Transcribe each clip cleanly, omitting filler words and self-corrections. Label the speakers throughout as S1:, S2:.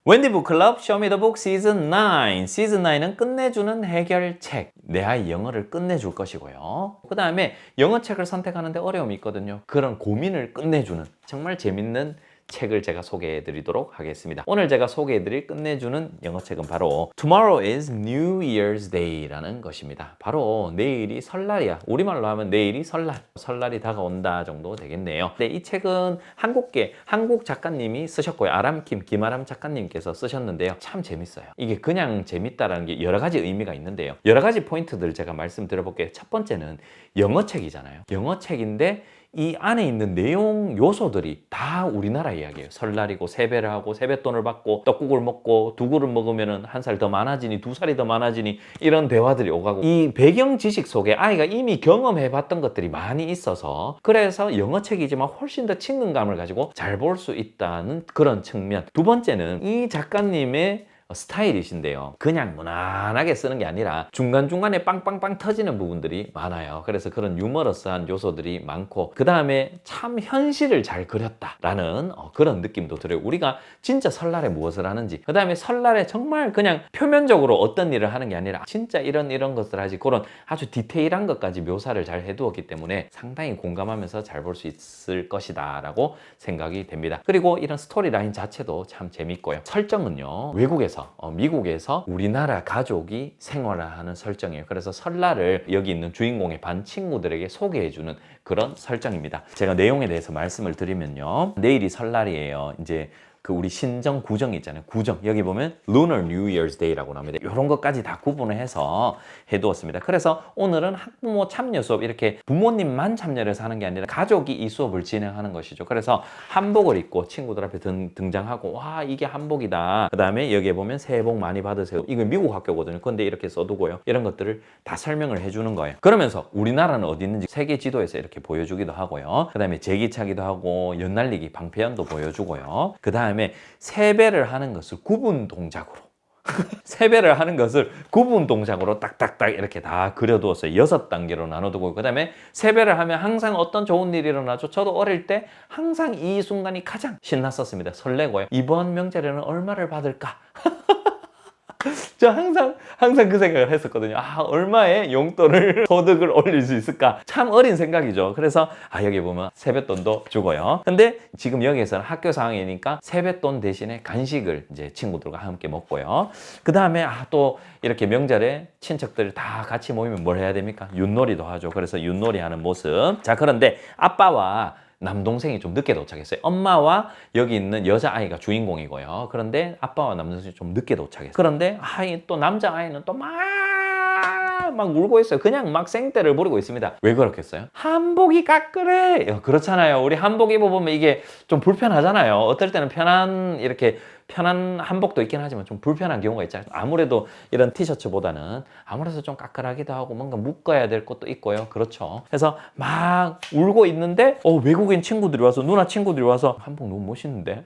S1: 웬디 북클럽 쇼미더북 시즌 9. 시즌 9은 끝내주는 해결책. 내 아이 영어를 끝내줄 것이고요. 그 다음에 영어책을 선택하는데 어려움이 있거든요. 그런 고민을 끝내주는 정말 재밌는 책을 제가 소개해 드리도록 하겠습니다. 오늘 제가 소개해 드릴 끝내주는 영어책은 바로 Tomorrow is New Year's Day라는 것입니다. 바로 내일이 설날이야. 우리말로 하면 내일이 설날이 다가온다 정도 되겠네요. 네, 이 책은 한국 작가님이 쓰셨고요. 김아람 작가님께서 쓰셨는데요. 참 재밌어요. 이게 그냥 재밌다라는 게 여러 가지 의미가 있는데요. 여러 가지 포인트들 제가 말씀드려볼게요. 첫 번째는 영어책이잖아요. 영어책인데 이 안에 있는 내용 요소들이 다 우리나라 이야기예요. 설날이고 세배를 하고 세뱃돈을 받고 떡국을 먹고 두 그릇 먹으면 한 살 더 많아지니 두 살이 더 많아지니 이런 대화들이 오가고 이 배경 지식 속에 아이가 이미 경험해 봤던 것들이 많이 있어서 그래서 영어책이지만 훨씬 더 친근감을 가지고 잘 볼 수 있다는 그런 측면. 두 번째는 이 작가님의 스타일이신데요. 그냥 무난하게 쓰는 게 아니라 중간중간에 빵빵빵 터지는 부분들이 많아요. 그래서 그런 유머러스한 요소들이 많고 그 다음에 참 현실을 잘 그렸다라는 그런 느낌도 들어요. 우리가 진짜 설날에 무엇을 하는지 그 다음에 설날에 정말 그냥 표면적으로 어떤 일을 하는 게 아니라 진짜 이런 것을 하지 그런 아주 디테일한 것까지 묘사를 잘 해두었기 때문에 상당히 공감하면서 잘 볼 수 있을 것이다 라고 생각이 됩니다. 그리고 이런 스토리라인 자체도 참 재밌고요. 설정은요. 미국에서 우리나라 가족이 생활하는 설정이에요. 그래서 설날을 여기 있는 주인공의 반 친구들에게 소개해주는 그런 설정입니다. 제가 내용에 대해서 말씀을 드리면요. 내일이 설날이에요. 이제 그 우리 신정, 구정 있잖아요. 구정. 여기 보면 Lunar New Year's Day라고 나옵니다. 이런 것까지 다 구분을 해서 해두었습니다. 그래서 오늘은 학부모 참여 수업 이렇게 부모님만 참여를 해서 하는 게 아니라 가족이 이 수업을 진행하는 것이죠. 그래서 한복을 입고 친구들 앞에 등장하고 와 이게 한복이다. 그 다음에 여기에 보면 새해 복 많이 받으세요. 이건 미국 학교거든요. 근데 이렇게 써두고요. 이런 것들을 다 설명을 해주는 거예요. 그러면서 우리나라는 어디 있는지 세계 지도에서 이렇게 보여주기도 하고요. 그 다음에 제기차기도 하고 연날리기 방패연도 보여주고요. 그 다음에 세배를 하는 것을 구분 동작으로 세배를 하는 것을 구분 동작으로 딱딱딱 이렇게 다 그려두었어요. 6단계로 나눠두고 그 다음에 세배를 하면 항상 어떤 좋은 일이 일어나죠. 저도 어릴 때 항상 이 순간이 가장 신났었습니다. 설레고요. 이번 명절에는 얼마를 받을까? 저 항상 그 생각을 했었거든요. 얼마의 용돈을 소득을 올릴 수 있을까? 참 어린 생각이죠. 그래서 여기 보면 세뱃돈도 주고요. 근데 지금 여기에서는 학교 상황이니까 세뱃돈 대신에 간식을 이제 친구들과 함께 먹고요. 그 다음에 또 이렇게 명절에 친척들 다 같이 모이면 뭘 해야 됩니까? 윷놀이도 하죠. 그래서 윷놀이 하는 모습. 자, 그런데 아빠와 남동생이 좀 늦게 도착했어요. 엄마와 여기 있는 여자아이가 주인공이고요. 그런데 아빠와 남동생이 좀 늦게 도착했어요. 그런데 또 남자아이는 또 막 울고 있어요. 그냥 막 생떼를 부리고 있습니다. 왜 그렇겠어요? 한복이 까끌해. 그렇잖아요. 우리 한복 입어보면 이게 좀 불편하잖아요. 어떨 때는 편한 한복도 있긴 하지만 좀 불편한 경우가 있잖아요. 아무래도 이런 티셔츠보다는 아무래도 좀 까끌하기도 하고 뭔가 묶어야 될 것도 있고요. 그렇죠. 그래서 막 울고 있는데 외국인 친구들이 와서 누나 친구들이 와서 한복 너무 멋있는데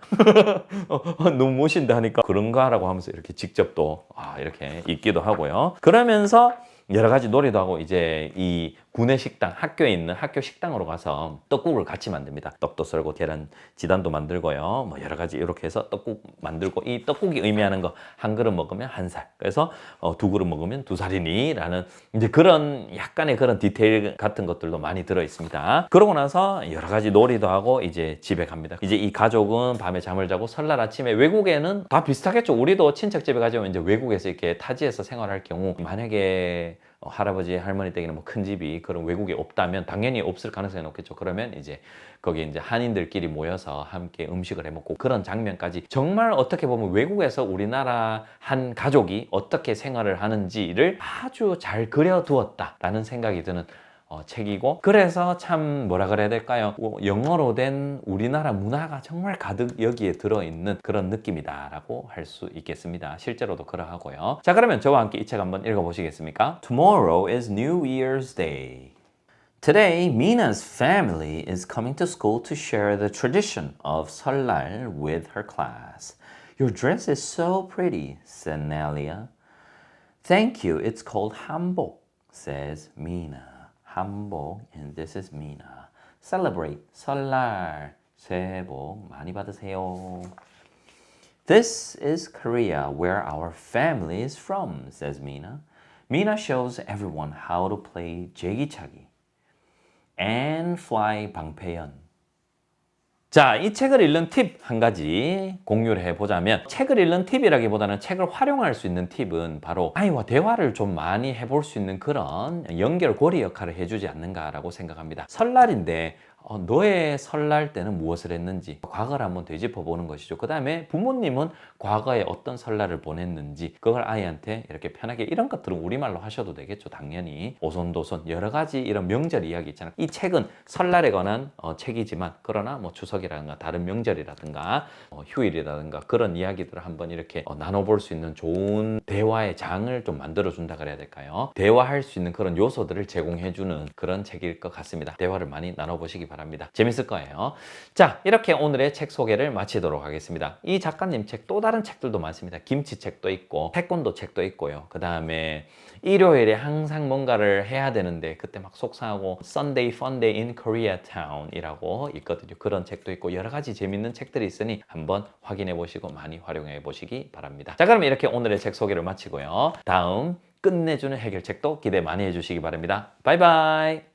S1: 너무 멋있는데 하니까 그런가라고 하면서 이렇게 직접 또 이렇게 입기도 하고요. 그러면서 여러 가지 놀이도 하고 이제 이 구내 식당, 학교에 있는 학교 식당으로 가서 떡국을 같이 만듭니다. 떡도 썰고 계란 지단도 만들고요. 뭐 여러 가지 이렇게 해서 떡국 만들고 이 떡국이 의미하는 거 한 그릇 먹으면 한 살. 그래서 두 그릇 먹으면 두 살이니라는 이제 그런 약간의 그런 디테일 같은 것들도 많이 들어 있습니다. 그러고 나서 여러 가지 놀이도 하고 이제 집에 갑니다. 이제 이 가족은 밤에 잠을 자고 설날 아침에 외국에는 다 비슷하겠죠. 우리도 친척집에 가자면 이제 외국에서 이렇게 타지에서 생활할 경우 만약에 할아버지, 할머니 댁에는 뭐 큰 집이 그런 외국에 없다면 당연히 없을 가능성이 높겠죠. 그러면 이제 거기 이제 한인들끼리 모여서 함께 음식을 해 먹고 그런 장면까지 정말 어떻게 보면 외국에서 우리나라 한 가족이 어떻게 생활을 하는지를 아주 잘 그려두었다라는 생각이 드는 책이고 그래서 참 뭐라 그래야 될까요? 영어로 된 우리나라 문화가 정말 가득 여기에 들어있는 그런 느낌이다라고 할 수 있겠습니다. 실제로도 그러하고요. 자, 그러면 저와 함께 이 책 한번 읽어보시겠습니까? Tomorrow is New Year's Day. Today, Mina's family is coming to school to share the tradition of 설날 with her class. Your dress is so pretty, said Nelia. Thank you, it's called 한복, says Mina. 한복, and this is Mina. Celebrate, 설날, 새해 복 많이 받으세요. This is Korea, where our family is from, says Mina. Mina shows everyone how to play 제기차기 and fly 방패연. 자, 이 책을 읽는 팁 한 가지 공유를 해보자면 책을 읽는 팁이라기보다는 책을 활용할 수 있는 팁은 바로 아이와 대화를 좀 많이 해볼 수 있는 그런 연결고리 역할을 해주지 않는가라고 생각합니다. 설날인데 너의 설날 때는 무엇을 했는지 과거를 한번 되짚어 보는 것이죠. 그 다음에 부모님은 과거에 어떤 설날을 보냈는지 그걸 아이한테 이렇게 편하게 이런 것들은 우리말로 하셔도 되겠죠. 당연히 오손도손 여러 가지 이런 명절 이야기 있잖아요. 이 책은 설날에 관한 책이지만 그러나 뭐 추석이라든가 다른 명절이라든가 휴일이라든가 그런 이야기들을 한번 이렇게 나눠볼 수 있는 좋은 대화의 장을 좀 만들어 준다 그래야 될까요? 대화할 수 있는 그런 요소들을 제공해 주는 그런 책일 것 같습니다. 대화를 많이 나눠보시기 바랍니다. 재밌을 거예요. 자, 이렇게 오늘의 책 소개를 마치도록 하겠습니다. 이 작가님 책 또 다른 책들도 많습니다. 김치책도 있고 태권도 책도 있고요. 그 다음에 일요일에 항상 뭔가를 해야 되는데 그때 막 속상하고 Sunday Fun Day in Koreatown 이라고 있거든요. 그런 책도 있고 여러 가지 재밌는 책들이 있으니 한번 확인해 보시고 많이 활용해 보시기 바랍니다. 자, 그럼 이렇게 오늘의 책 소개를 마치고요. 다음 끝내주는 해결책도 기대 많이 해주시기 바랍니다. 바이바이.